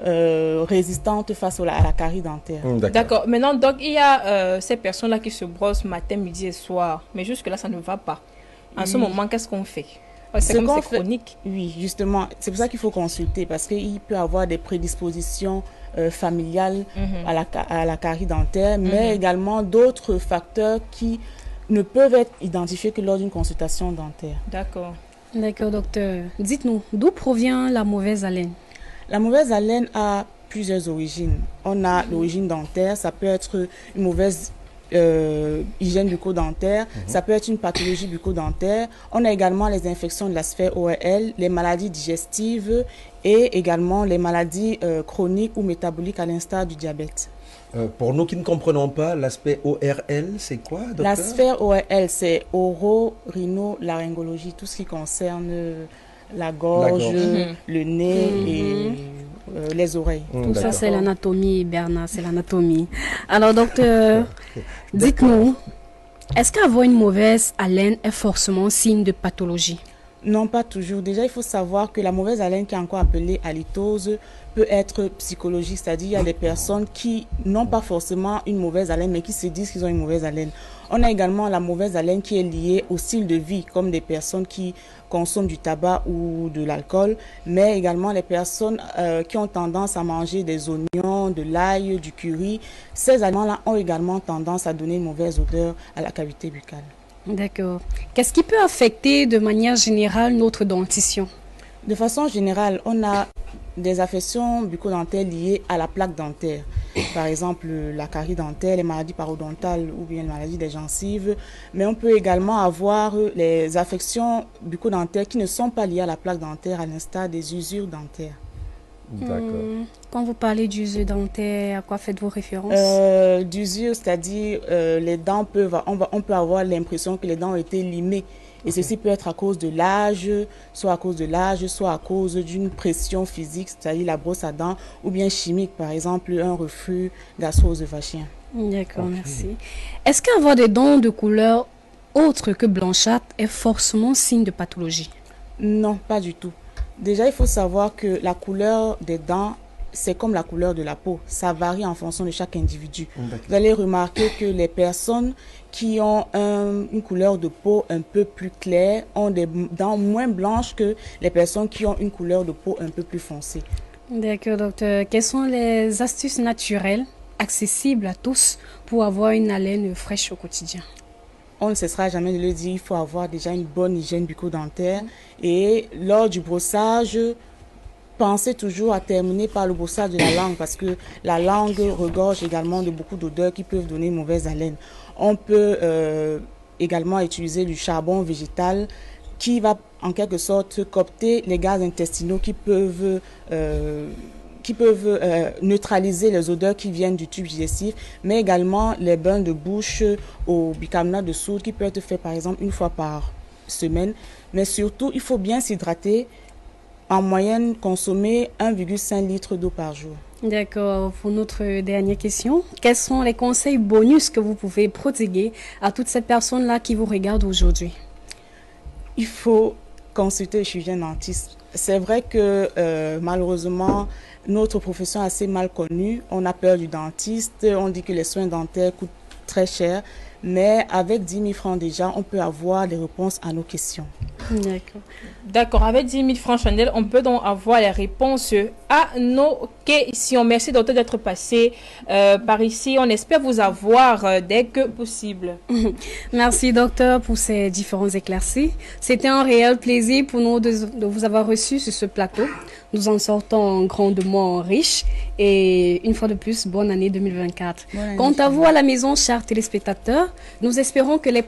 résistante face à la carie dentaire. D'accord. Maintenant, donc, il y a ces personnes-là qui se brossent matin, midi et soir. Mais jusque-là, ça ne va pas. En ce moment, qu'est-ce qu'on fait? C'est comme c'est chronique. Oui, justement. C'est pour ça qu'il faut consulter parce qu'il peut avoir des prédispositions familiales à la carie dentaire, mais également d'autres facteurs qui ne peuvent être identifiés que lors d'une consultation dentaire. D'accord. D'accord, docteur. Dites-nous, d'où provient la mauvaise haleine? La mauvaise haleine a plusieurs origines. On a l'origine dentaire, ça peut être une mauvaise hygiène bucco-dentaire, ça peut être une pathologie bucco-dentaire. On a également les infections de la sphère ORL, les maladies digestives et également les maladies chroniques ou métaboliques à l'instar du diabète. Pour nous qui ne comprenons pas, l'aspect ORL, c'est quoi, docteur? La sphère ORL, c'est oro-rhino-laryngologie, tout ce qui concerne la gorge, le nez et les oreilles. Tout ça, c'est l'anatomie, Bernard, c'est l'anatomie. Alors, docteur, dites-nous, est-ce qu'avoir une mauvaise haleine est forcément signe de pathologie? Non, pas toujours. Déjà, il faut savoir que la mauvaise haleine, qui est encore appelée halitose, peut être psychologique, c'est-à-dire il y a des personnes qui n'ont pas forcément une mauvaise haleine, mais qui se disent qu'ils ont une mauvaise haleine. On a également la mauvaise haleine qui est liée au style de vie, comme des personnes qui consomment du tabac ou de l'alcool, mais également les personnes qui ont tendance à manger des oignons, de l'ail, du curry. Ces aliments-là ont également tendance à donner une mauvaise odeur à la cavité buccale. D'accord. Qu'est-ce qui peut affecter de manière générale notre dentition? De façon générale, on a des affections bucco-dentaires liées à la plaque dentaire. Par exemple, la carie dentaire, les maladies parodontales ou bien les maladies des gencives. Mais on peut également avoir les affections bucco-dentaires qui ne sont pas liées à la plaque dentaire, à l'instar des usures dentaires. D'accord. Quand vous parlez d'usure dentaire, à quoi faites-vous référence? D'usure, c'est-à-dire les dents on peut avoir l'impression que les dents ont été limées. Et ceci peut être à cause de l'âge, soit à cause de l'âge, soit à cause d'une pression physique, c'est-à-dire la brosse à dents, ou bien chimique, par exemple un reflux gastro-œsophagien. D'accord, merci. Est-ce qu'avoir des dents de couleur autre que blanchâtre est forcément signe de pathologie? Non, pas du tout. Déjà, il faut savoir que la couleur des dents, c'est comme la couleur de la peau. Ça varie en fonction de chaque individu. Vous allez remarquer que les personnes qui ont une couleur de peau un peu plus claire ont des dents moins blanches que les personnes qui ont une couleur de peau un peu plus foncée. D'accord, docteur. Quelles sont les astuces naturelles accessibles à tous pour avoir une haleine fraîche au quotidien? On ne cessera jamais de le dire, il faut avoir déjà une bonne hygiène bucco-dentaire. Et lors du brossage, pensez toujours à terminer par le brossage de la langue parce que la langue regorge également de beaucoup d'odeurs qui peuvent donner une mauvaise haleine. On peut également utiliser du charbon végétal qui va en quelque sorte coopter les gaz intestinaux qui peuvent neutraliser les odeurs qui viennent du tube digestif, mais également les bains de bouche au bicarbonate de soude qui peut être fait par exemple une fois par semaine. Mais surtout, il faut bien s'hydrater. En moyenne, consommer 1,5 litre d'eau par jour. D'accord. Pour notre dernière question, quels sont les conseils bonus que vous pouvez prodiguer à toutes ces personnes-là qui vous regardent aujourd'hui? Il faut consulter le chirurgien dentiste. C'est vrai que malheureusement, notre profession est assez mal connue. On a peur du dentiste, on dit que les soins dentaires coûtent très cher. Mais avec 10 000 francs déjà, on peut avoir des réponses à nos questions. D'accord. D'accord, avec 10 000 francs, Chanel, on peut donc avoir les réponses à nos questions. Merci, docteur, d'être passé par ici. On espère vous avoir dès que possible. Merci, docteur, pour ces différents éclaircies. C'était un réel plaisir pour nous de vous avoir reçu sur ce plateau. Nous en sortons grandement riches et une fois de plus, bonne année 2024. Quant à vous à la maison, chers téléspectateurs, nous espérons que les